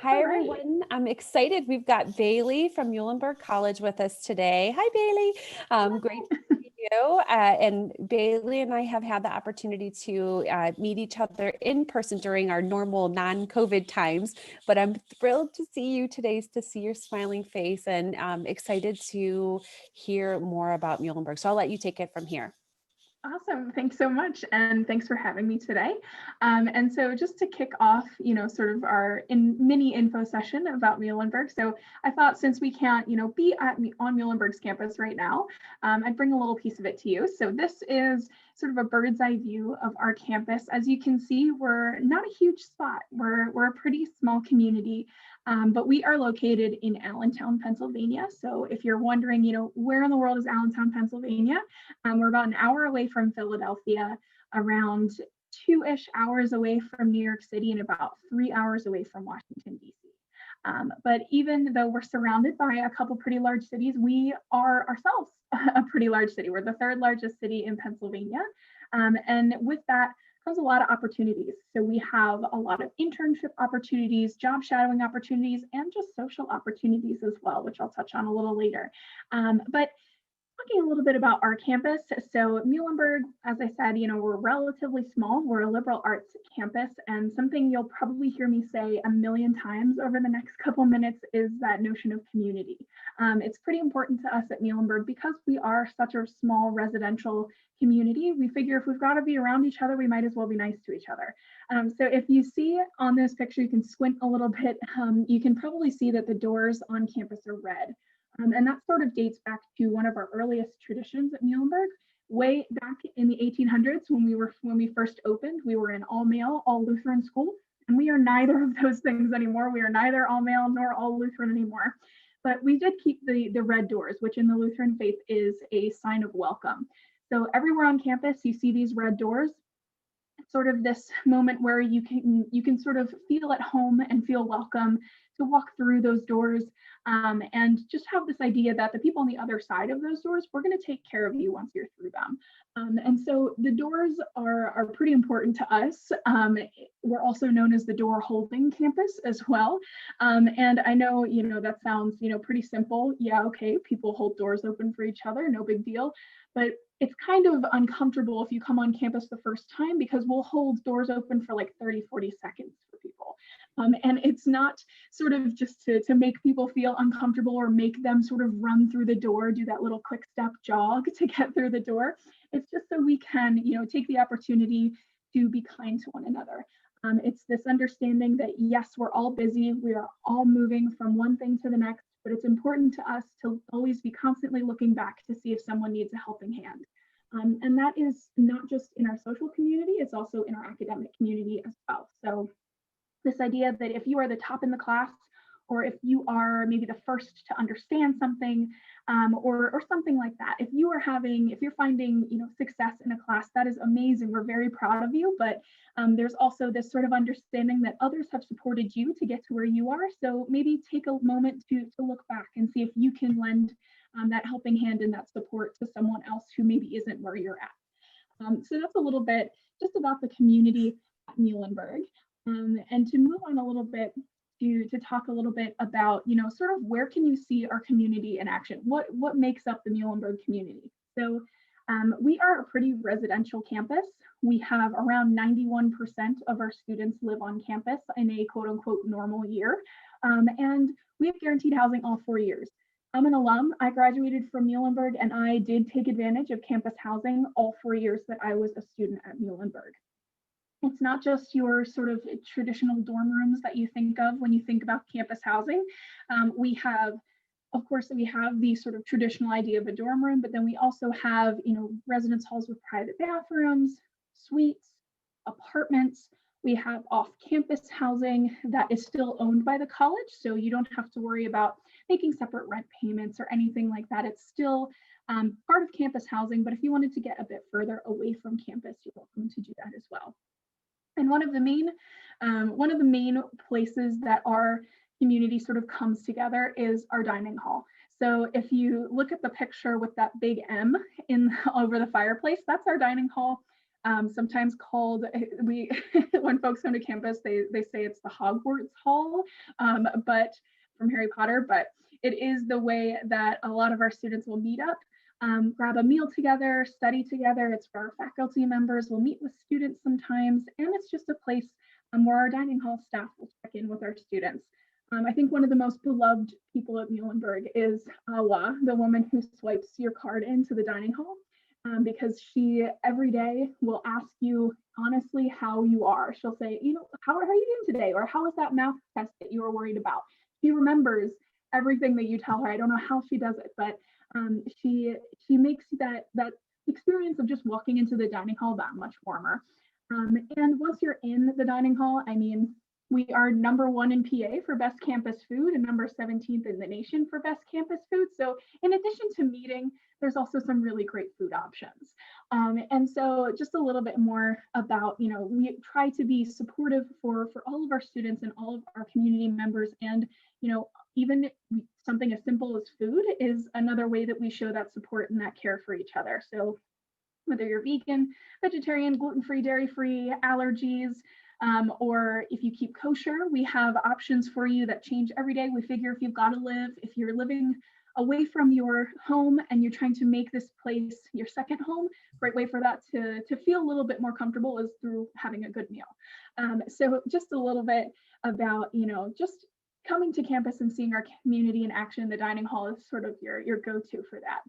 Hi, All right. everyone. I'm excited. We've got Bailey from Muhlenberg College with us today. Hi, Bailey. Great to see you. And Bailey and I have had the opportunity to meet each other in person during our normal non-COVID times, but I'm thrilled to see you today, to see your smiling face, and excited to hear more about Muhlenberg. So I'll let you take it from here. Awesome. Thanks so much. And thanks for having me today. And so just to kick off, sort of our mini info session about Muhlenberg. So I thought since we can't, be on Muhlenberg's campus right now, I'd bring a little piece of it to you. So this is sort of a bird's eye view of our campus. As you can see, we're not a huge spot. We're a pretty small community, but we are located in Allentown, Pennsylvania. So if you're wondering, where in the world is Allentown, Pennsylvania? We're about an hour away from Philadelphia, around 2-ish hours away from New York City, and about 3 hours away from Washington, D.C. But even though we're surrounded by a couple pretty large cities, we are ourselves a pretty large city. We're the third largest city in Pennsylvania. And with that comes a lot of opportunities. So we have a lot of internship opportunities, job shadowing opportunities, and just social opportunities as well, which I'll touch on a little later. But talking a little bit about our campus. So Muhlenberg, as I said, we're relatively small. We're a liberal arts campus, and something you'll probably hear me say a million times over the next couple minutes is that notion of community. It's pretty important to us at Muhlenberg because we are such a small residential community. We figure if we've got to be around each other, we might as well be nice to each other. So if you see on this picture, you can squint a little bit, you can probably see that the doors on campus are red. And that sort of dates back to one of our earliest traditions at Muhlenberg. Way back in the 1800s, when we first opened, we were an all male, all Lutheran school, and we are neither of those things anymore. We are neither all male nor all Lutheran anymore. But we did keep the red doors, which in the Lutheran faith is a sign of welcome. So everywhere on campus, you see these red doors. It's sort of this moment where you can sort of feel at home and feel welcome to walk through those doors, and just have this idea that the people on the other side of those doors, we're going to take care of you once you're through them. And so the doors are pretty important to us. We're also known as the door holding campus as well. And I know, that sounds, pretty simple. Yeah, okay, people hold doors open for each other, no big deal. But it's kind of uncomfortable if you come on campus the first time because we'll hold doors open for like 30, 40 seconds for people. And it's not sort of just to make people feel uncomfortable or make them sort of run through the door, do that little quick step jog to get through the door. It's just so we can, take the opportunity to be kind to one another. It's this understanding that yes, we're all busy, we are all moving from one thing to the next, but it's important to us to always be constantly looking back to see if someone needs a helping hand. And that is not just in our social community, it's also in our academic community as well. So this idea that if you are the top in the class, or if you are maybe the first to understand something, or something like that, if you're finding success in a class, that is amazing. We're very proud of you, but there's also this sort of understanding that others have supported you to get to where you are. So maybe take a moment to look back and see if you can lend that helping hand and that support to someone else who maybe isn't where you're at. So that's a little bit just about the community at Muhlenberg. And to move on a little bit to talk a little bit about, sort of where can you see our community in action? What makes up the Muhlenberg community? So we are a pretty residential campus. We have around 91% of our students live on campus in a quote unquote normal year. And we have guaranteed housing all 4 years. I'm an alum. I graduated from Muhlenberg and I did take advantage of campus housing all 4 years that I was a student at Muhlenberg. It's not just your sort of traditional dorm rooms that you think of when you think about campus housing. We have the sort of traditional idea of a dorm room, but then we also have, residence halls with private bathrooms, suites, apartments. We have off-campus housing that is still owned by the college, so you don't have to worry about making separate rent payments or anything like that. It's still part of campus housing, but if you wanted to get a bit further away from campus, you're welcome to do that as well. And one of the main places that our community sort of comes together is our dining hall. So if you look at the picture with that big M over the fireplace, that's our dining hall. sometimes called, we when folks come to campus, they say it's the Hogwarts Hall, but from Harry Potter, but it is the way that a lot of our students will meet up, grab a meal together, study together. It's for our faculty members. We'll meet with students sometimes, and it's just a place where our dining hall staff will check in with our students. I think one of the most beloved people at Muhlenberg is Awa, the woman who swipes your card into the dining hall, because she every day will ask you honestly how you are. She'll say, how are you doing today? Or how was that math test that you were worried about? She remembers everything that you tell her. I don't know how she does it, but she makes that experience of just walking into the dining hall that much warmer. And once you're in the dining hall, I mean, we are #1 in PA for best campus food and number 17th in the nation for best campus food. So in addition to meeting, there's also some really great food options. And so just a little bit more about, we try to be supportive for all of our students and all of our community members. And, even something as simple as food is another way that we show that support and that care for each other. So whether you're vegan, vegetarian, gluten-free, dairy-free, allergies, or if you keep kosher, we have options for you that change every day. We figure if you're living away from your home and you're trying to make this place your second home, great way for that to feel a little bit more comfortable is through having a good meal. So just a little bit about, just coming to campus and seeing our community in action. The dining hall is sort of your go-to for that.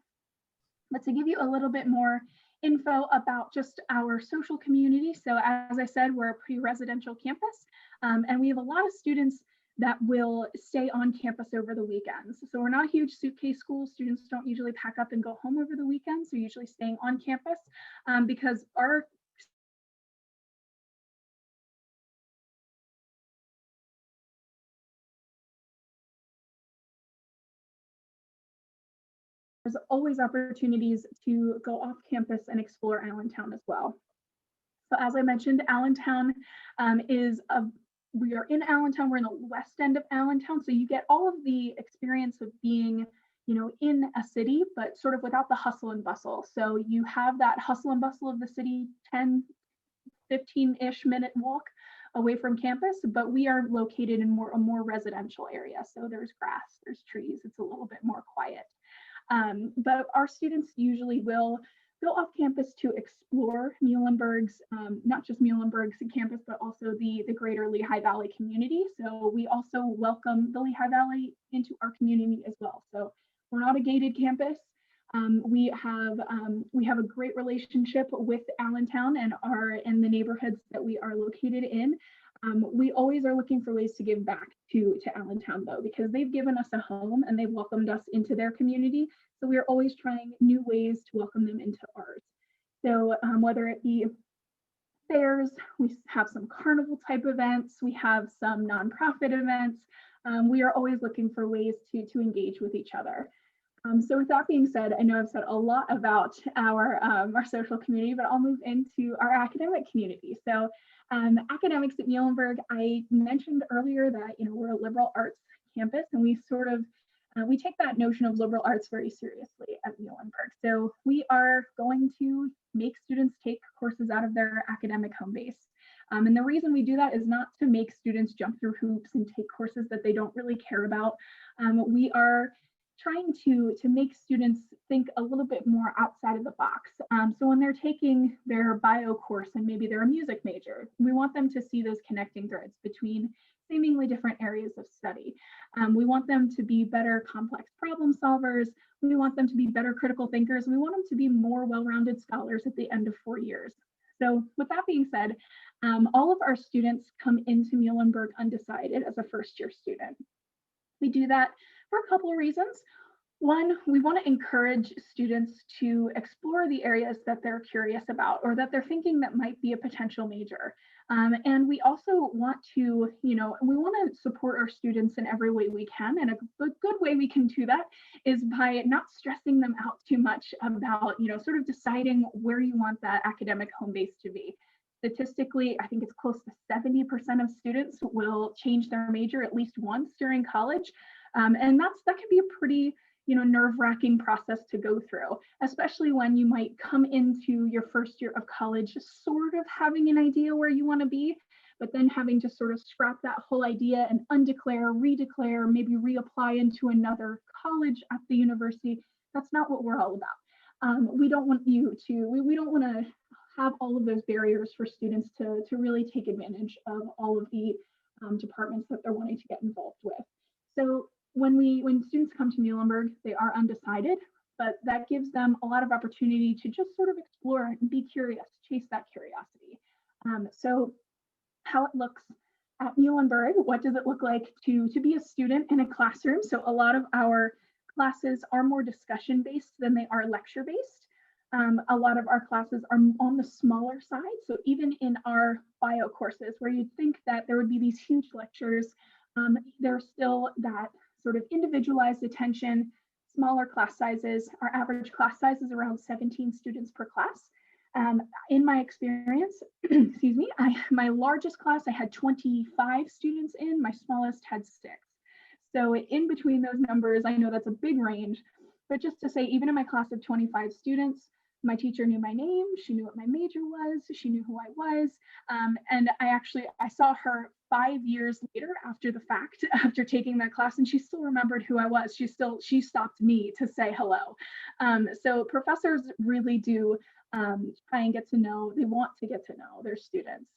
But to give you a little bit more info about just our social community. So as I said, we're a pre-residential campus, and we have a lot of students that will stay on campus over the weekends. So we're not a huge suitcase school. Students don't usually pack up and go home over the weekends. They're usually staying on campus because our there's always opportunities to go off campus and explore Allentown as well. So as I mentioned, Allentown we are in Allentown, we're in the west end of Allentown. So you get all of the experience of being, in a city, but sort of without the hustle and bustle. So you have that hustle and bustle of the city, 10, 15-ish minute walk away from campus, but we are located in a more residential area. So there's grass, there's trees, it's a little bit more quiet. But our students usually will go off campus to explore Muhlenberg's, not just Muhlenberg's campus, but also the greater Lehigh Valley community. So we also welcome the Lehigh Valley into our community as well. So we're not a gated campus. We have a great relationship with Allentown and the neighborhoods that we are located in. We always are looking for ways to give back to Allentown, though, because they've given us a home and they've welcomed us into their community. So we are always trying new ways to welcome them into ours. So whether it be fairs, we have some carnival type events, we have some nonprofit events. We are always looking for ways to engage with each other. So with that being said, I know I've said a lot about our social community, but I'll move into our academic community. So academics at Muhlenberg, I mentioned earlier that we're a liberal arts campus, and we sort of we take that notion of liberal arts very seriously at Muhlenberg. So we are going to make students take courses out of their academic home base. And the reason we do that is not to make students jump through hoops and take courses that they don't really care about. We are trying to make students think a little bit more outside of the box. So when they're taking their bio course and maybe they're a music major, we want them to see those connecting threads between seemingly different areas of study. We want them to be better complex problem solvers. We want them to be better critical thinkers. We want them to be more well-rounded scholars at the end of 4 years. So with that being said, all of our students come into Muhlenberg undecided as a first-year student. We do that for a couple of reasons. One, we want to encourage students to explore the areas that they're curious about or that they're thinking that might be a potential major. And we also want to, we want to support our students in every way we can. And a good way we can do that is by not stressing them out too much about, sort of deciding where you want that academic home base to be. Statistically, I think it's close to 70% of students will change their major at least once during college. And that can be a pretty, nerve-wracking process to go through, especially when you might come into your first year of college sort of having an idea where you want to be, but then having to sort of scrap that whole idea and undeclare, redeclare, maybe reapply into another college at the university. That's not what we're all about. We don't want you to, we don't want to have all of those barriers for students to really take advantage of all of the departments that they're wanting to get involved with. So when students come to Muhlenberg, they are undecided, but that gives them a lot of opportunity to just sort of explore and be curious, chase that curiosity. So how it looks at Muhlenberg, what does it look like to be a student in a classroom? So a lot of our classes are more discussion based than they are lecture based. A lot of our classes are on the smaller side. So even in our bio courses where you'd think that there would be these huge lectures, there's still that sort of individualized attention, smaller class sizes. Our average class size is around 17 students per class. In my experience, excuse me, my largest class, I had 25 students in, my smallest had 6. So in between those numbers, I know that's a big range, but just to say, even in my class of 25 students, my teacher knew my name, she knew what my major was, she knew who I was, and I saw her 5 years later after the fact, after taking that class, and she still remembered who I was. She stopped me to say hello. So professors really do try and get to know, they want to get to know their students.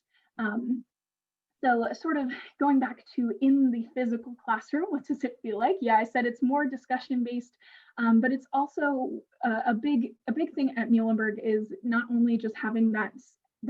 So sort of going back to in the physical classroom, what does it feel like? Yeah, I said it's more discussion based, but it's also a big thing at Muhlenberg is not only just having that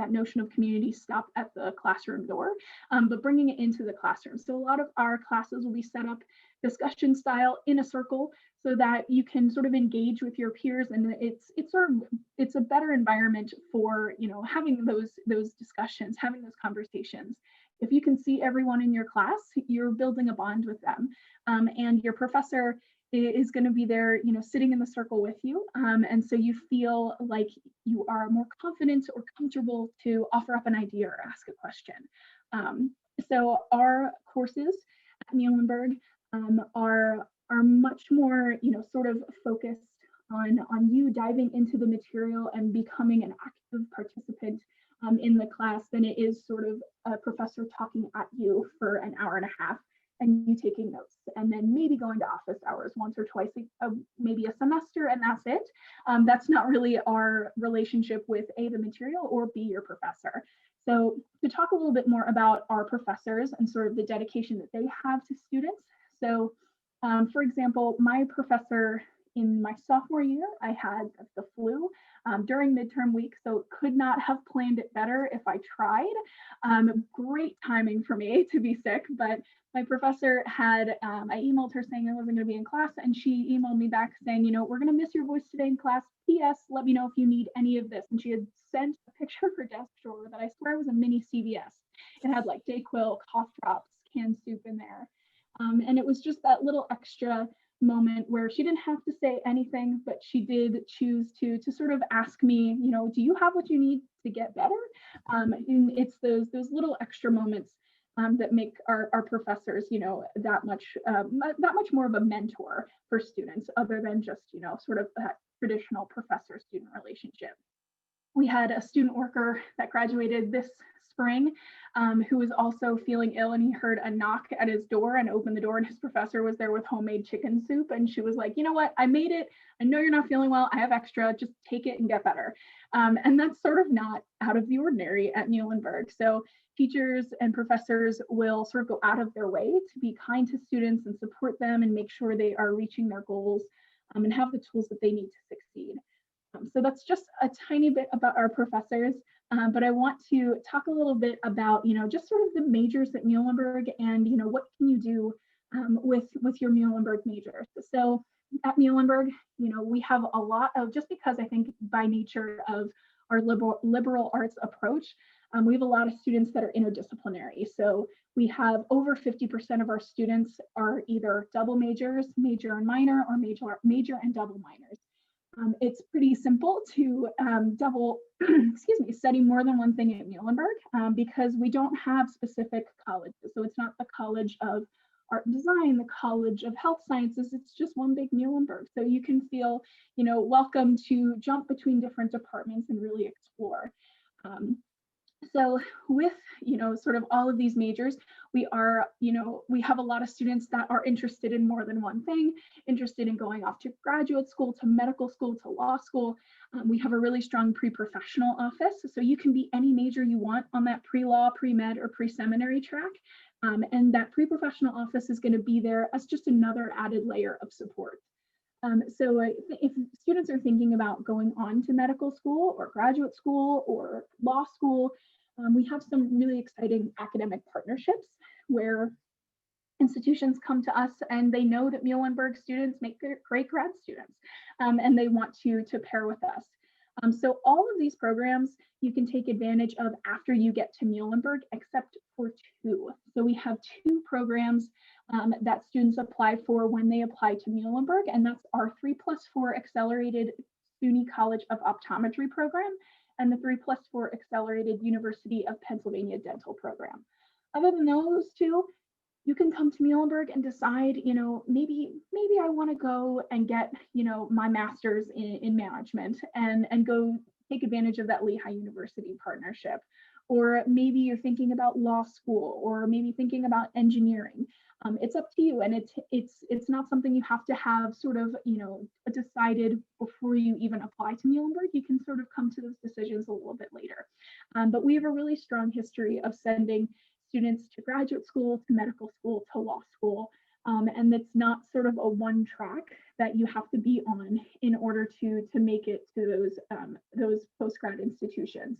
notion of community stop at the classroom door, but bringing it into the classroom. So a lot of our classes will be set up discussion style in a circle so that you can sort of engage with your peers, and it's a better environment for having those discussions, having those conversations. If you can see everyone in your class, you're building a bond with them, and your professor is going to be there, sitting in the circle with you, and so you feel like you are more confident or comfortable to offer up an idea or ask a question. So our courses at Muhlenberg are much more, sort of focused on you diving into the material and becoming an active participant in the class than it is sort of a professor talking at you for an hour and a half and you taking notes and then maybe going to office hours once or twice, maybe a semester, and that's it. That's not really our relationship with A, the material, or B, your professor. So to talk a little bit more about our professors and sort of the dedication that they have to students. So for example, my professor in my sophomore year, I had the flu during midterm week, so could not have planned it better if I tried. Great timing for me to be sick, but my professor had, I emailed her saying I wasn't going to be in class, and she emailed me back saying, we're going to miss your voice today in class. P.S. Let me know if you need any of this. And she had sent a picture of her desk drawer that I swear was a mini CVS. It had like Dayquil, cough drops, canned soup in there. And it was just that little extra moment where she didn't have to say anything, but she did choose to sort of ask me, do you have what you need to get better? And it's those little extra moments that make our professors, that much more of a mentor for students, other than just, sort of that traditional professor-student relationship. We had a student worker that graduated this spring who was also feeling ill, and he heard a knock at his door and opened the door, and his professor was there with homemade chicken soup, and she was like, you know what, I made it, I know you're not feeling well, I have extra, just take it and get better. And that's sort of not out of the ordinary at Muhlenberg. So teachers and professors will sort of go out of their way to be kind to students and support them and make sure they are reaching their goals and have the tools that they need to succeed. So that's just a tiny bit about our professors, but I want to talk a little bit about, just sort of the majors at Muhlenberg and, what can you do with your Muhlenberg major. So at Muhlenberg, we have a lot of, just because I think by nature of our liberal arts approach, we have a lot of students that are interdisciplinary. So we have over 50% of our students are either double majors, major and minor, or major and double minors. It's pretty simple to study more than one thing at Muhlenberg because we don't have specific colleges. So it's not the college of art and design, the College of Health Sciences. It's just one big Muhlenberg. So you can feel, welcome to jump between different departments and really explore. So with, sort of all of these majors, we are, we have a lot of students that are interested in more than one thing, interested in going off to graduate school, to medical school, to law school. We have a really strong pre-professional office. So you can be any major you want on that pre-law, pre-med, or pre-seminary track. And that pre-professional office is going to be there as just another added layer of support. So if students are thinking about going on to medical school or graduate school or law school, we have some really exciting academic partnerships where institutions come to us and they know that Muhlenberg students make great grad students, and they want to pair with us. So all of these programs you can take advantage of after you get to Muhlenberg, except for two. So we have two programs that students apply for when they apply to Muhlenberg, and that's our 3+4 Accelerated SUNY College of Optometry program and the 3+4 Accelerated University of Pennsylvania Dental program. Other than those two, you can come to Muhlenberg and decide, maybe I want to go and get, my master's in management and go take advantage of that Lehigh University partnership. Or maybe you're thinking about law school, or maybe thinking about engineering. It's up to you, and it's not something you have to have sort of, decided before you even apply to Muhlenberg. You can sort of come to those decisions a little bit later. But we have a really strong history of sending students to graduate school, to medical school, to law school. And it's not sort of a one track that you have to be on in order to make it to those post-grad institutions.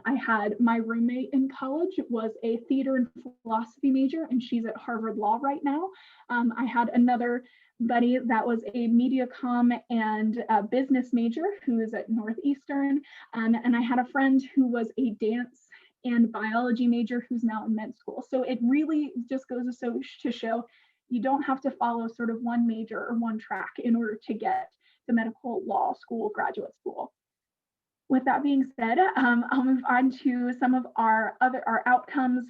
I had my roommate in college was a theater and philosophy major, and she's at Harvard Law right now. I had another buddy that was a media comm and business major who is at Northeastern. And I had a friend who was a dance and biology major who's now in med school. So it really just goes to show you don't have to follow sort of one major or one track in order to get to medical, law school, graduate school. With that being said, I'll move on to some of our outcomes.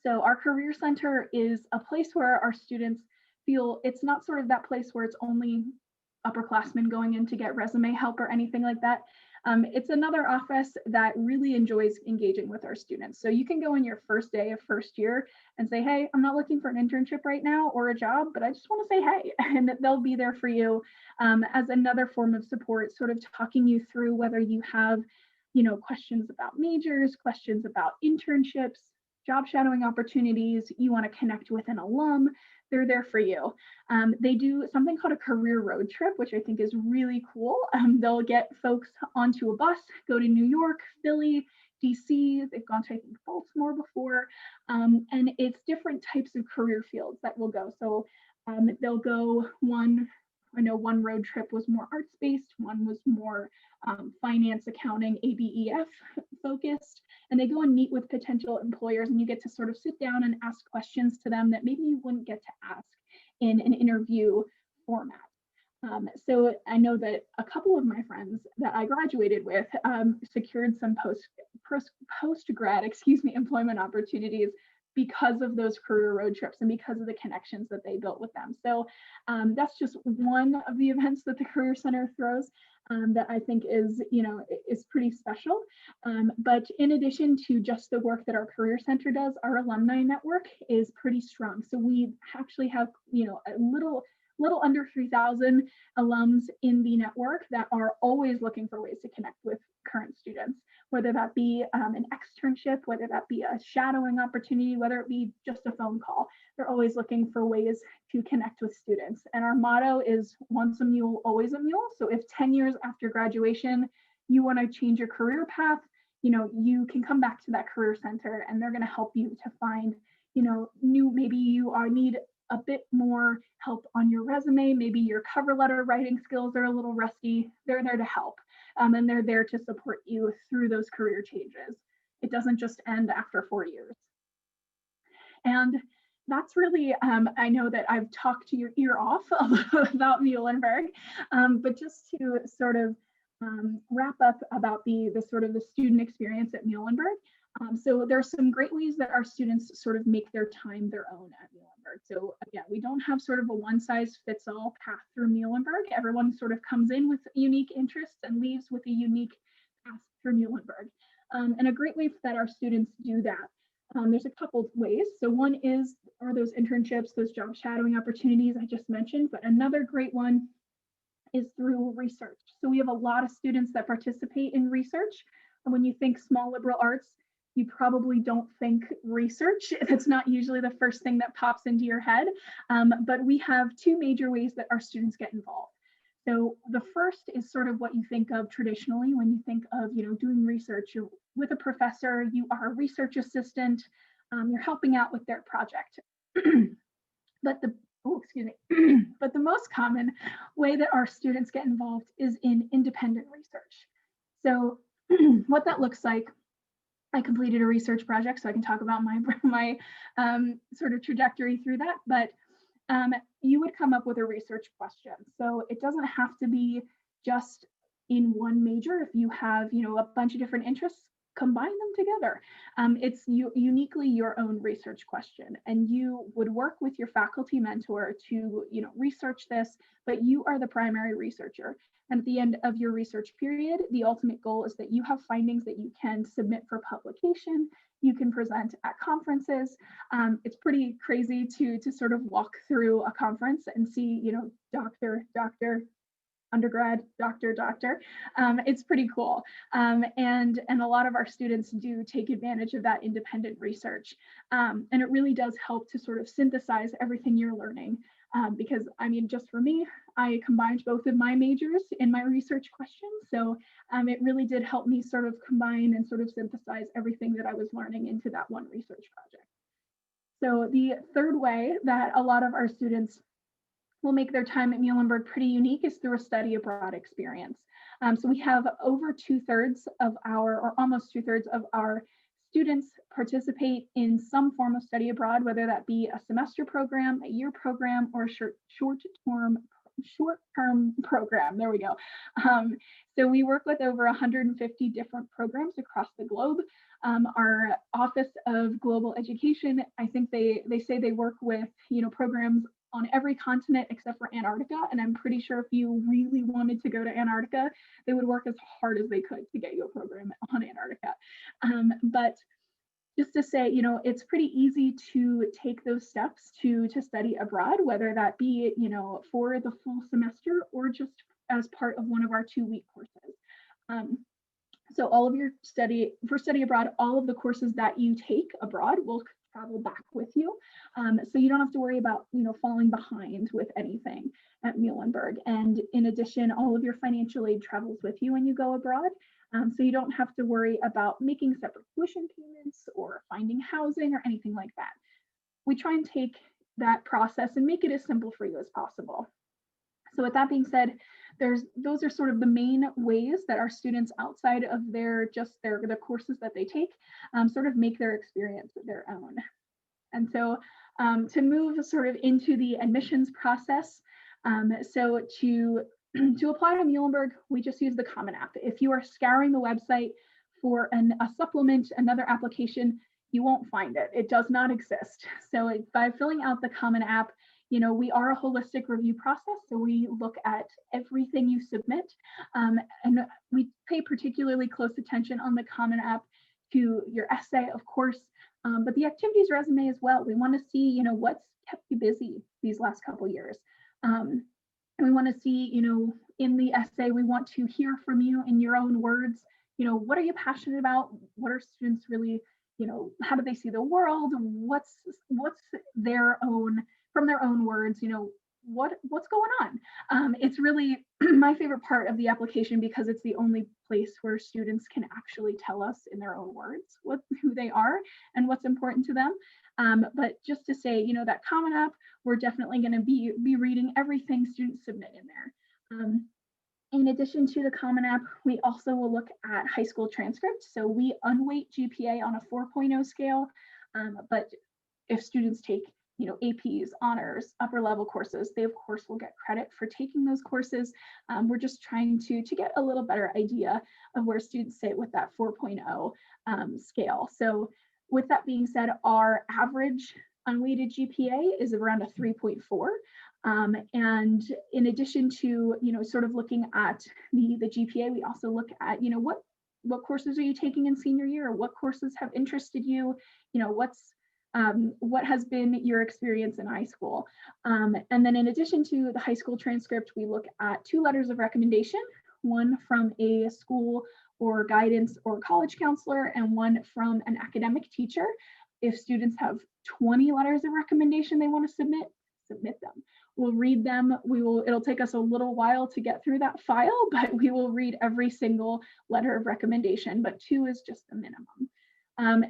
So our Career Center is a place where our students feel it's not sort of that place where it's only upperclassmen going in to get resume help or anything like that. It's another office that really enjoys engaging with our students. So you can go in your first day of first year and say, hey, I'm not looking for an internship right now or a job, but I just want to say hey, and they'll be there for you as another form of support, sort of talking you through whether you have, questions about majors, questions about internships, job shadowing opportunities, you want to connect with an alum, they're there for you. They do something called a career road trip, which I think is really cool. They'll get folks onto a bus, go to New York, Philly, DC, they've gone to, I think, Baltimore before, and it's different types of career fields that will go. So they'll go I know one road trip was more arts-based, one was more finance, accounting, ABEF focused, and they go and meet with potential employers, and you get to sort of sit down and ask questions to them that maybe you wouldn't get to ask in an interview format. So I know that a couple of my friends that I graduated with secured some post-grad, employment opportunities because of those career road trips and because of the connections that they built with them. So that's just one of the events that the Career Center throws that I think is pretty special. But in addition to just the work that our Career Center does, our alumni network is pretty strong. So we actually have, a little under 3,000 alums in the network that are always looking for ways to connect with current students, whether that be an externship, whether that be a shadowing opportunity, whether it be just a phone call. They're always looking for ways to connect with students. And our motto is once a mule, always a mule. So if 10 years after graduation, you want to change your career path, you can come back to that Career Center and they're going to help you to find, maybe you need a bit more help on your resume, maybe your cover letter writing skills are a little rusty. They're there to help, and they're there to support you through those career changes. It doesn't just end after 4 years. And that's really, I know that I've talked to your ear off about Muhlenberg, but just to sort of wrap up about the sort of the student experience at Muhlenberg. So there's some great ways that our students sort of make their time their own at Muhlenberg. So again, we don't have sort of a one size fits all path through Muhlenberg. Everyone sort of comes in with unique interests and leaves with a unique path through Muhlenberg. And a great way that our students do that, there's a couple ways. So one are those internships, those job shadowing opportunities I just mentioned, but another great one is through research. So we have a lot of students that participate in research. And when you think small liberal arts, you probably don't think research. That's not usually the first thing that pops into your head. But we have two major ways that our students get involved. So the first is sort of what you think of traditionally when you think of, doing research. You're with a professor, you are a research assistant, you're helping out with their project. But but the most common way that our students get involved is in independent research. So what that looks like, I completed a research project, so I can talk about my sort of trajectory through that. But you would come up with a research question. So it doesn't have to be just in one major. If you have, a bunch of different interests, combine them together. It's uniquely your own research question, and you would work with your faculty mentor to, research this, but you are the primary researcher. And at the end of your research period, the ultimate goal is that you have findings that you can submit for publication, you can present at conferences. It's pretty crazy to sort of walk through a conference and see, doctor, undergrad, doctor. It's pretty cool. And a lot of our students do take advantage of that independent research. And it really does help to sort of synthesize everything you're learning. Because just for me, I combined both of my majors in my research questions. So it really did help me sort of combine and sort of synthesize everything that I was learning into that one research project. So the third way that a lot of our students will make their time at Muhlenberg pretty unique is through a study abroad experience. So we have over 2/3 of or almost 2/3 of our students participate in some form of study abroad, whether that be a semester program, a year program, or a short-term program. There we go. So we work with over 150 different programs across the globe. Our Office of Global Education, I think they say they work with, programs on every continent except for Antarctica. And I'm pretty sure if you really wanted to go to Antarctica, they would work as hard as they could to get you a program on Antarctica. But just to say, it's pretty easy to take those steps to study abroad, whether that be, for the full semester or just as part of one of our 2-week courses. So all of your study abroad, all of the courses that you take abroad will travel back with you. So you don't have to worry about, falling behind with anything at Muhlenberg. And in addition, all of your financial aid travels with you when you go abroad. So you don't have to worry about making separate tuition payments or finding housing or anything like that. We try and take that process and make it as simple for you as possible. So with that being said, those are sort of the main ways that our students, outside of the courses that they take, sort of make their experience their own. And so to move sort of into the admissions process, so to apply to Muhlenberg, we just use the Common App. If you are scouring the website for a supplement, another application, you won't find it. It does not exist. So by filling out the Common App, we are a holistic review process. So we look at everything you submit, and we pay particularly close attention on the Common App to your essay, of course, but the activities resume as well. We want to see, what's kept you busy these last couple years. And we want to see, in the essay, we want to hear from you in your own words. What are you passionate about? What are students really, how do they see the world? What's from their own words, what's going on? It's really my favorite part of the application because it's the only place where students can actually tell us in their own words who they are and what's important to them. But just to say, that Common App, we're definitely going to be reading everything students submit in there. In addition to the Common App, we also will look at high school transcripts. So we unweight GPA on a 4.0 scale, but if students take APs, honors, upper level courses, they of course will get credit for taking those courses. We're just trying to get a little better idea of where students sit with that 4.0 scale. So with that being said, our average Unweighted GPA is around a 3.4. And in addition to, sort of looking at the GPA, we also look at, what courses are you taking in senior year? What courses have interested you? What has been your experience in high school? And then in addition to the high school transcript, we look at 2 letters of recommendation, one from a school or guidance or college counselor, and one from an academic teacher. If students have 20 letters of recommendation they want to submit them. We'll read them. It'll take us a little while to get through that file, but we will read every single letter of recommendation, but 2 is just the minimum.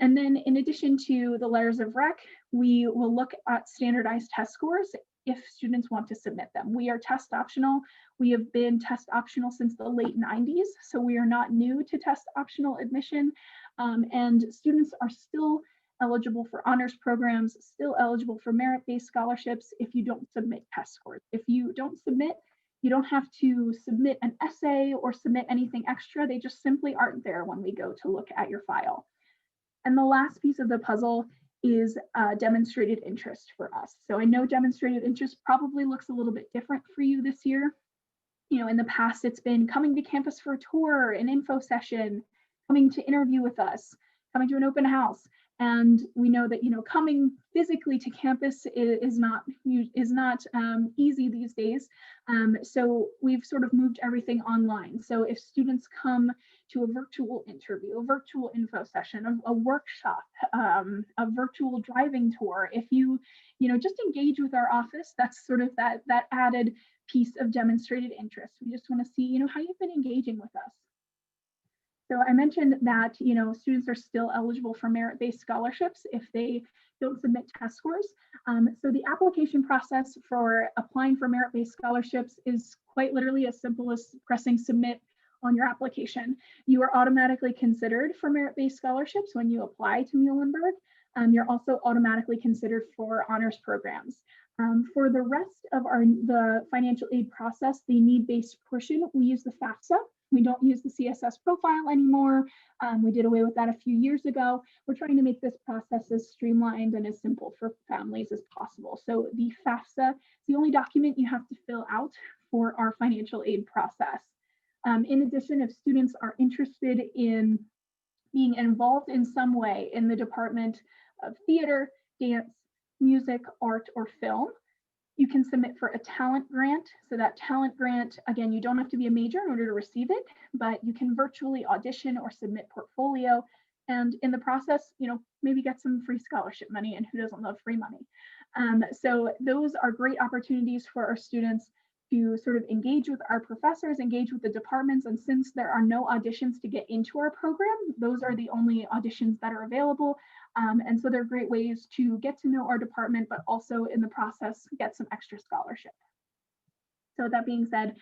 And then in addition to the letters of rec, we will look at standardized test scores if students want to submit them. We are test optional. We have been test optional since the late 90s, so we are not new to test optional admission. And students are still eligible for honors programs, still eligible for merit-based scholarships if you don't submit test scores. If you don't submit, you don't have to submit an essay or submit anything extra. They just simply aren't there when we go to look at your file. And the last piece of the puzzle is demonstrated interest for us. So I know demonstrated interest probably looks a little bit different for you this year. In the past, it's been coming to campus for a tour, an info session, coming to interview with us, coming to an open house. And we know that coming physically to campus is not easy these days. So we've sort of moved everything online. So if students come to a virtual interview, a virtual info session, a workshop, a virtual driving tour, if you just engage with our office, that's sort of that added piece of demonstrated interest. We just want to see how you've been engaging with us. So I mentioned that students are still eligible for merit-based scholarships if they don't submit test scores. So the application process for applying for merit-based scholarships is quite literally as simple as pressing submit on your application. You are automatically considered for merit-based scholarships when you apply to Muhlenberg. You're also automatically considered for honors programs. For the rest of the financial aid process, the need-based portion, we use the FAFSA. We don't use the CSS profile anymore. We did away with that a few years ago. We're trying to make this process as streamlined and as simple for families as possible. So the FAFSA is the only document you have to fill out for our financial aid process. In addition, if students are interested in being involved in some way in the Department of Theater, Dance, Music, Art, or Film, you can submit for a talent grant. So that talent grant, again, you don't have to be a major in order to receive it, but you can virtually audition or submit portfolio. And in the process, maybe get some free scholarship money, and who doesn't love free money? So those are great opportunities for our students to sort of engage with our professors, engage with the departments. And since there are no auditions to get into our program, those are the only auditions that are available. And so they're great ways to get to know our department, but also in the process, get some extra scholarship. So that being said,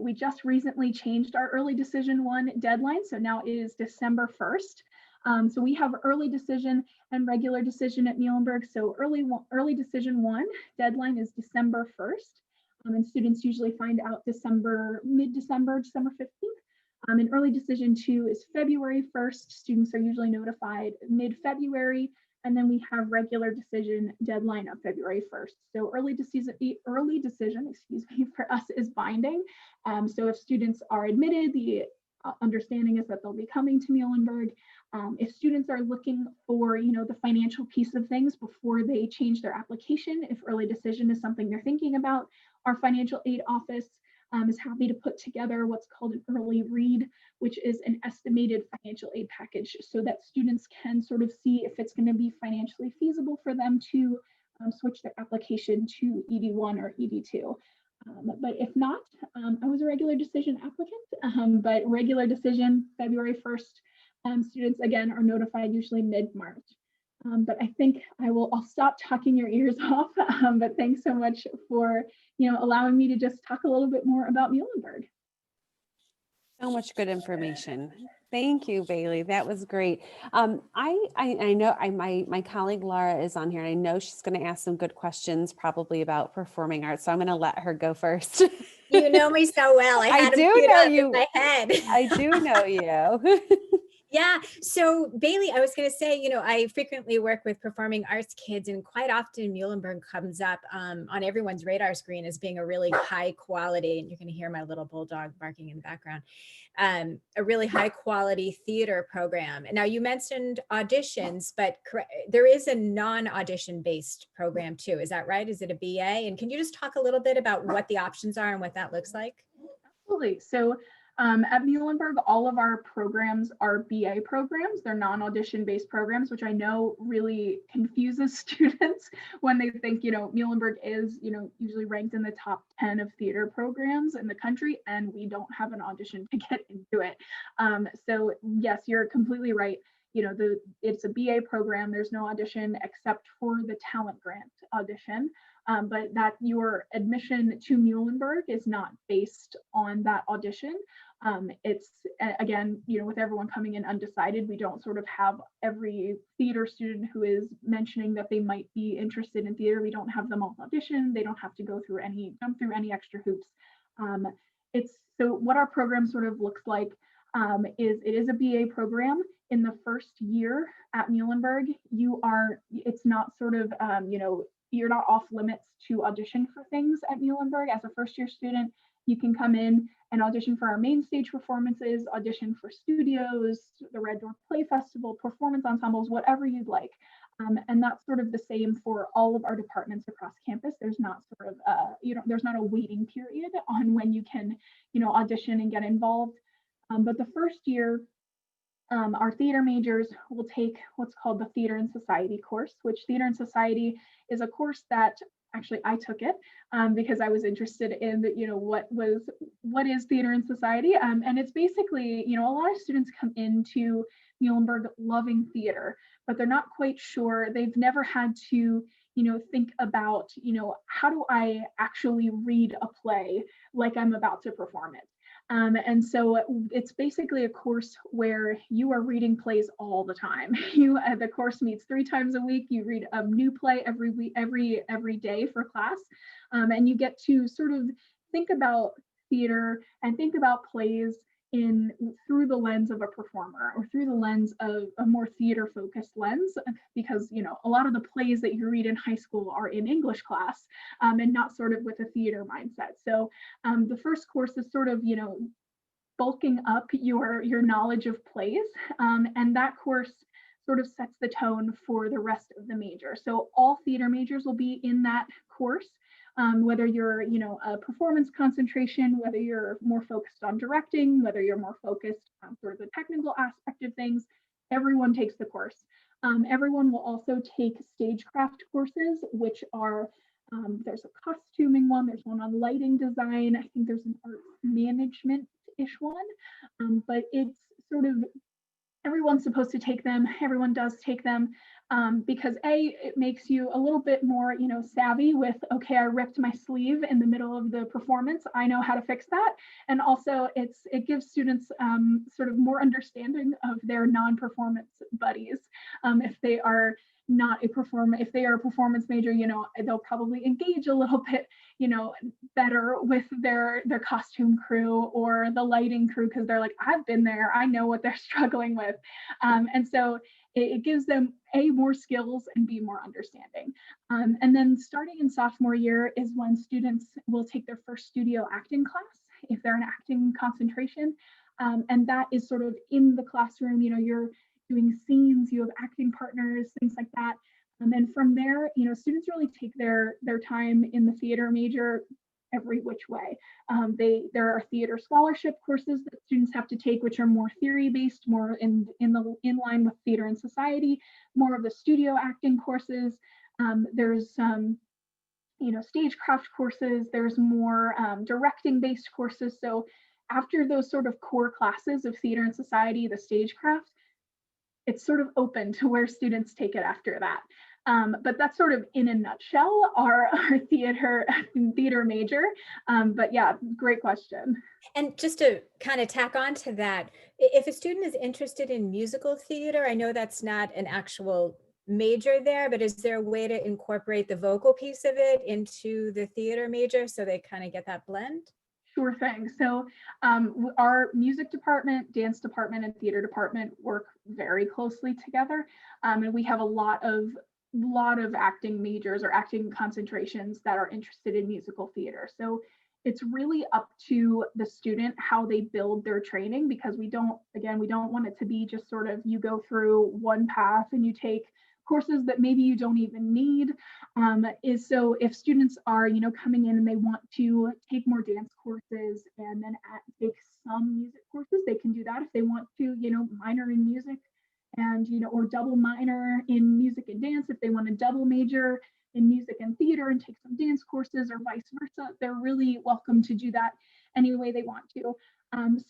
we just recently changed our early decision 1 deadline. So now it is December 1st. So we have early decision and regular decision at Muhlenberg. So early decision 1 deadline is December 1st. And students usually find out mid-December, December 15th. And early decision 2 is February 1st. Students are usually notified mid-February, and then we have regular decision deadline of February 1st. So early decision, for us is binding. So if students are admitted, the understanding is that they'll be coming to Muhlenberg. If students are looking for, the financial piece of things before they change their application, if early decision is something they're thinking about, our financial aid office is happy to put together what's called an early read, which is an estimated financial aid package so that students can sort of see if it's going to be financially feasible for them to switch their application to ED1 or ED2. But if not, I was a regular decision applicant, but regular decision February 1st, students again are notified usually mid-March. But I think I'll stop talking your ears off, but thanks so much for allowing me to just talk a little bit more about Muhlenberg. So much good information. Thank you, Bailey. That was great. I know my colleague Laura is on here, and I know she's going to ask some good questions probably about performing arts. So I'm going to let her go first. You know me so well. I had do them queued know up you. in my head. I do know you. Yeah. So Bailey, I was going to say, I frequently work with performing arts kids, and quite often Muhlenberg comes up on everyone's radar screen as being a really high quality, and you're going to hear my little bulldog barking in the background, a really high quality theater program. Now you mentioned auditions, but there is a non-audition based program too. Is that right? Is it a BA? And can you just talk a little bit about what the options are and what that looks like? Absolutely. So at Muhlenberg, all of our programs are BA programs. They're non-audition based programs, which I know really confuses students when they think, Muhlenberg is, usually ranked in the top 10 of theater programs in the country, and we don't have an audition to get into it. So yes, you're completely right. It's a BA program. There's no audition except for the talent grant audition. But that your admission to Muhlenberg is not based on that audition. It's again, with everyone coming in undecided, we don't sort of have every theater student who is mentioning that they might be interested in theater. We don't have them all audition. They don't have to jump through any extra hoops. It's so what our program sort of looks like is it is a BA program. In the first year at Muhlenberg, it's not sort of you're not off limits to audition for things at Muhlenberg. As a first year student, you can come in and audition for our main stage performances, audition for studios, the Red Door Play Festival, performance ensembles, whatever you'd like. And that's sort of the same for all of our departments across campus. There's not sort of, there's not a waiting period on when you can, audition and get involved. But the first year, our theater majors will take what's called the Theater and Society course, which Theater and Society is a course that actually I took it because I was interested in, what is Theater and Society, and it's basically, a lot of students come into Muhlenberg loving theater, but they're not quite sure. They've never had to, think about, how do I actually read a play like I'm about to perform it. And so it's basically a course where you are reading plays all the time. The course meets 3 times a week. You read a new play every week, every day for class, and you get to sort of think about theater and think about plays through the lens of a performer or through the lens of a more theater focused lens, because a lot of the plays that you read in high school are in English class, and not sort of with a theater mindset. So the first course is sort of bulking up your knowledge of plays, and that course sort of sets the tone for the rest of the major. So all theater majors will be in that course. Whether you're, a performance concentration, whether you're more focused on directing, whether you're more focused on sort of the technical aspect of things, everyone takes the course. Everyone will also take stagecraft courses, which are, there's a costuming one, there's one on lighting design, I think there's an art management-ish one, but it's sort of, everyone's supposed to take them, everyone does take them, because it makes you a little bit more, savvy with, okay, I ripped my sleeve in the middle of the performance, I know how to fix that. And also it gives students sort of more understanding of their non-performance buddies. If they are not if they are a performance major, they'll probably engage a little bit, better with their costume crew or the lighting crew, because they're like, I've been there, I know what they're struggling with. And so it gives them more skills and more understanding. And then starting in sophomore year is when students will take their first studio acting class if they're in acting concentration. And that is sort of in the classroom, you're doing scenes, you have acting partners, things like that. And then from there, students really take their time in the theater major every which way. There are theater scholarship courses that students have to take, which are more theory-based, more in line with Theater and Society, more of the studio acting courses. There's stagecraft courses, there's more directing-based courses. So after those sort of core classes of Theater and Society, the stagecraft, it's sort of open to where students take it after that. But that's sort of in a nutshell our theater major. But yeah, great question. And just to kind of tack on to that, if a student is interested in musical theater, I know that's not an actual major there, but is there a way to incorporate the vocal piece of it into the theater major so they kind of get that blend? Sure thing. So our music department, dance department, and theater department work very closely together. And we have a lot of acting majors or acting concentrations that are interested in musical theater. So it's really up to the student how they build their training, because we don't want it to be just sort of you go through one path and you take courses that maybe you don't even need. So if students are, coming in and they want to take more dance courses and then take some music courses, they can do that. If they want to, minor in music and, or double minor in music and dance, if they want to double major in music and theater and take some dance courses or vice versa, they're really welcome to do that any way they want to.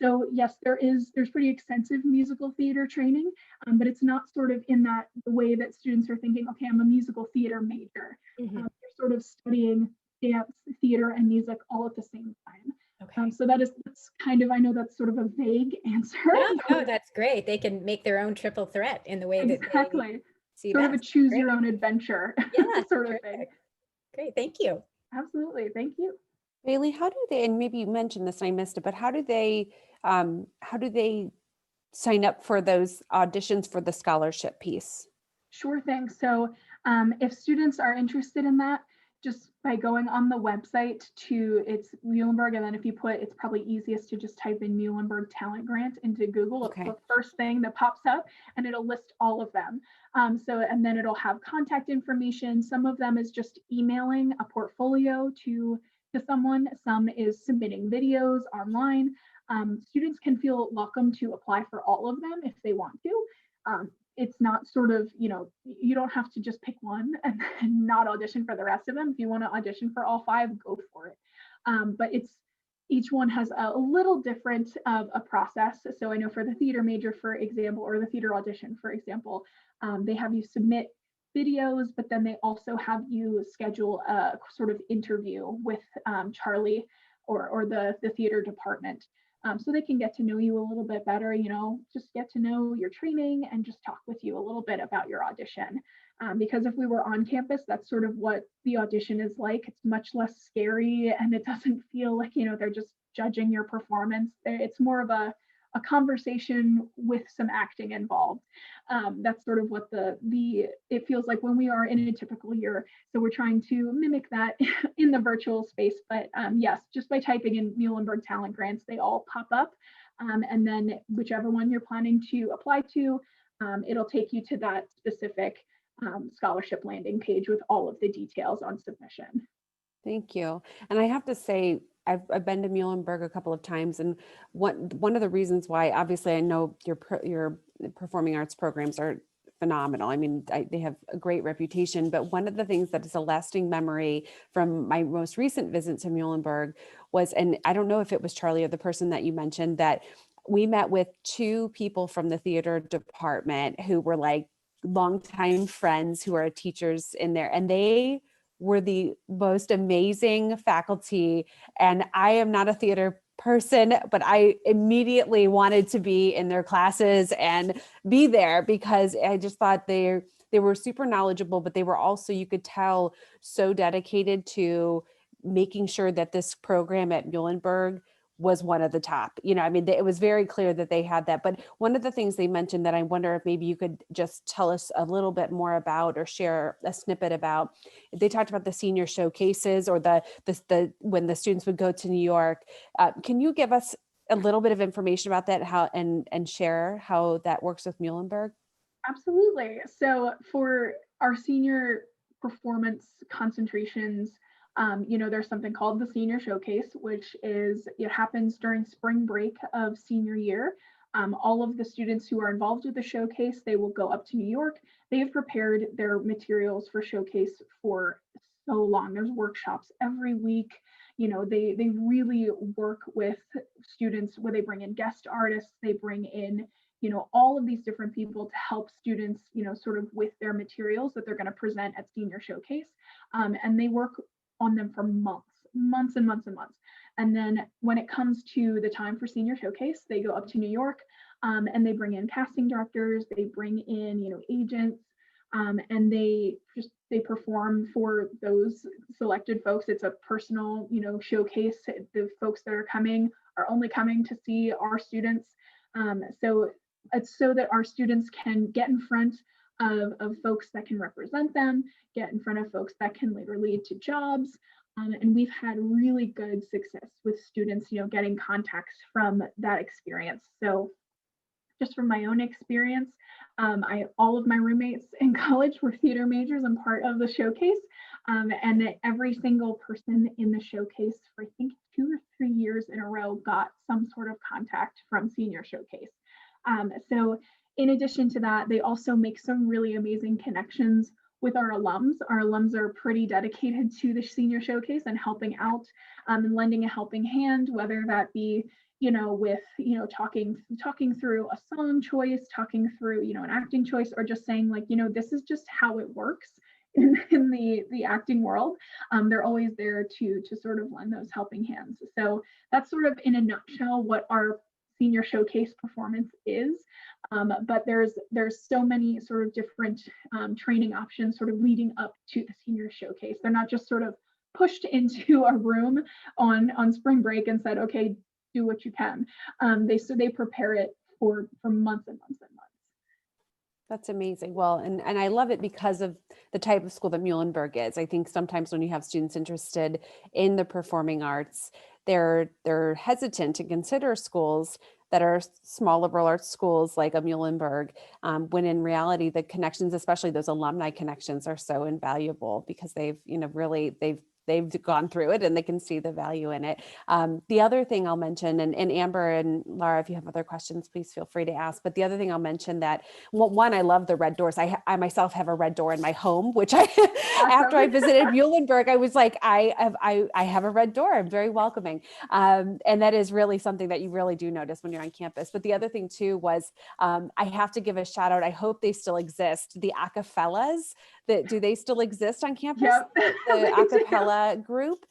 So yes, there's pretty extensive musical theater training, but it's not sort of in the way that students are thinking, okay, I'm a musical theater major. They're sort of studying dance, theater, and music all at the same time. Okay. So that's kind of, I know that's sort of a vague answer. No, that's great. They can make their own triple threat in the way that exactly. they see Sort best. of a choose Great. your own adventure Yeah, sort of terrific. thing. Great, thank you. Absolutely, thank you. Bailey, how do they, and maybe you mentioned this and I missed it, but how do they sign up for those auditions for the scholarship piece? Sure thing. So if students are interested in that, just by going on the website it's Muhlenberg, and then if you it's probably easiest to just type in Muhlenberg Talent Grant into Google. Okay. It's the first thing that pops up, and it'll list all of them. And then it'll have contact information. Some of them is just emailing a portfolio to someone. Some is submitting videos online. Students can feel welcome to apply for all of them if they want to. It's not sort of, you don't have to just pick one and not audition for the rest of them. If you want to audition for all 5, go for it. But each one has a little different of a process. So I know for the theater major, for example, or the theater audition, for example, they have you submit videos, but then they also have you schedule a sort of interview with Charlie or the theater department. So they can get to know you a little bit better, just get to know your training and just talk with you a little bit about your audition. Because if we were on campus, that's sort of what the audition is like. It's much less scary, and it doesn't feel like, they're just judging your performance. It's more of a conversation with some acting involved. That's sort of what it feels like when we are in a typical year. So we're trying to mimic that in the virtual space. But yes, just by typing in Muhlenberg Talent Grants, they all pop up. And then whichever one you're planning to apply to, it'll take you to that specific scholarship landing page with all of the details on submission. Thank you. And I have to say, I've been to Muhlenberg a couple of times, and one of the reasons why, obviously, I know your performing arts programs are phenomenal. I mean, they have a great reputation, but one of the things that is a lasting memory from my most recent visit to Muhlenberg was, and I don't know if it was Charlie or the person that you mentioned, that we met with 2 people from the theater department who were like longtime friends who are teachers in there, and they were the most amazing faculty. And I am not a theater person, but I immediately wanted to be in their classes and be there because I just thought they were super knowledgeable, but they were also, you could tell, so dedicated to making sure that this program at Muhlenberg was one of the top. I mean, it was very clear that they had that. But one of the things they mentioned that I wonder if maybe you could just tell us a little bit more about or share a snippet about, they talked about the senior showcases or the when the students would go to New York. Can you give us a little bit of information about that, how and share how that works with Muhlenberg? Absolutely. So for our senior performance concentrations, there's something called the Senior Showcase, which it happens during spring break of senior year. All of the students who are involved with the showcase, they will go up to New York. They have prepared their materials for showcase for so long. There's workshops every week. They really work with students where they bring in guest artists, they bring in all of these different people to help students, sort of with their materials that they're going to present at Senior Showcase. And they work on them for months and months and months. And then when it comes to the time for Senior Showcase, they go up to New York and they bring in casting directors, they bring in, agents, and they they perform for those selected folks. It's a personal, showcase. The folks that are coming are only coming to see our students. So it's so that our students can get in front of folks that can represent them, get in front of folks that can later lead to jobs. And we've had really good success with students, getting contacts from that experience. So just from my own experience, all of my roommates in college were theater majors and part of the showcase. And every single person in the showcase for I think 2 or 3 years in a row got some sort of contact from Senior Showcase. So in addition to that, they also make some really amazing connections with our alums. Our alums are pretty dedicated to the Senior Showcase and helping out and lending a helping hand, whether that be with talking through a song choice, talking through an acting choice, or just saying like this is just how it works in the acting world. They're always there to sort of lend those helping hands. So that's sort of in a nutshell what our Senior Showcase performance is. But there's so many sort of different training options sort of leading up to the Senior Showcase. They're not just sort of pushed into a room on spring break and said, okay, do what you can. They prepare it for months and months and months. That's amazing. Well, and I love it because of the type of school that Muhlenberg is. I think sometimes when you have students interested in the performing arts, they're hesitant to consider schools that are small liberal arts schools like a Muhlenberg, when in reality, the connections, especially those alumni connections, are so invaluable because they've gone through it and they can see the value in it. The other thing I'll mention, and Amber and Laura, if you have other questions, please feel free to ask. But the other thing I'll mention that, one, I love the red doors. I myself have a red door in my home, which Awesome. after I visited Muhlenberg, I was like, I have a red door. I'm very welcoming. And that is really something that you really do notice when you're on campus. But the other thing too was, I have to give a shout out. I hope they still exist. The acapellas, do they still exist on campus? Yep. The acapella group,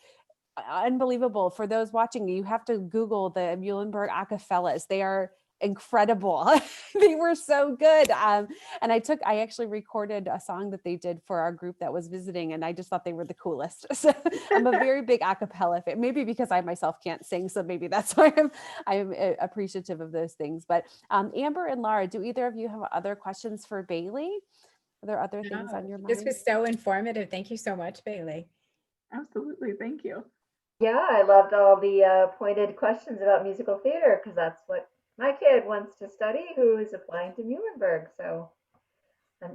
unbelievable. For those watching, you have to Google the Muhlenberg acapellas. They are incredible. They were so good. And I actually recorded a song that they did for our group that was visiting, and I just thought they were the coolest. So I'm a very big acapella fan, maybe because I myself can't sing. So maybe that's why I'm appreciative of those things. But Amber and Laura, do either of you have other questions for Bailey? Are there other things on your mind? This was so informative. Thank you so much, Bailey. Absolutely. Thank you. Yeah, I loved all the pointed questions about musical theater because that's what my kid wants to study who is applying to Muhlenberg. So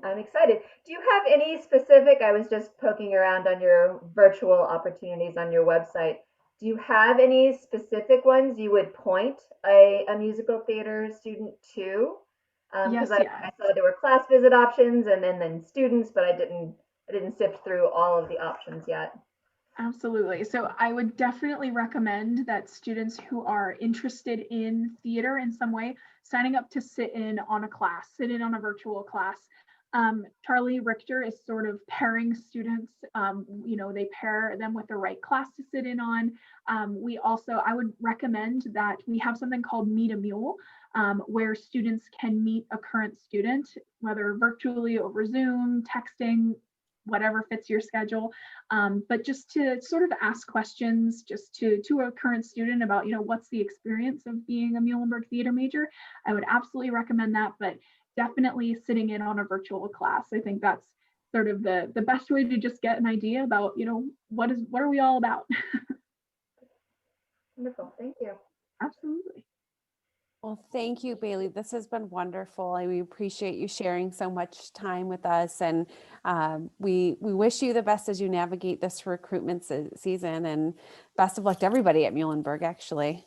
I'm excited. Do you have any specific, I was just poking around on your virtual opportunities on your website. Do you have any specific ones you would point a musical theater student to? Because Yes, I saw there were class visit options and then students, but I didn't sift through all of the options yet. Absolutely. So I would definitely recommend that students who are interested in theater in some way, signing up to sit in on a virtual class. Charlie Richter is sort of pairing students, they pair them with the right class to sit in on. I would recommend that we have something called Meet a Mule, where students can meet a current student, whether virtually over Zoom, texting, whatever fits your schedule, but just to sort of ask questions just to a current student about, what's the experience of being a Muhlenberg theater major. I would absolutely recommend that, but definitely sitting in on a virtual class. I think that's sort of the best way to just get an idea about, what are we all about? Wonderful, thank you. Absolutely. Well, thank you, Bailey. This has been wonderful. We appreciate you sharing so much time with us. And we wish you the best as you navigate this recruitment season, and best of luck to everybody at Muhlenberg, actually.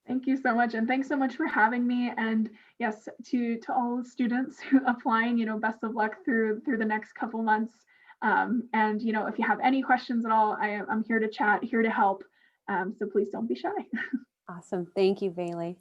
Thank you so much. And thanks so much for having me. And yes, to all the students who applying, best of luck through the next couple months. And, if you have any questions at all, I'm here to chat, here to help. So please don't be shy. Awesome. Thank you, Bailey.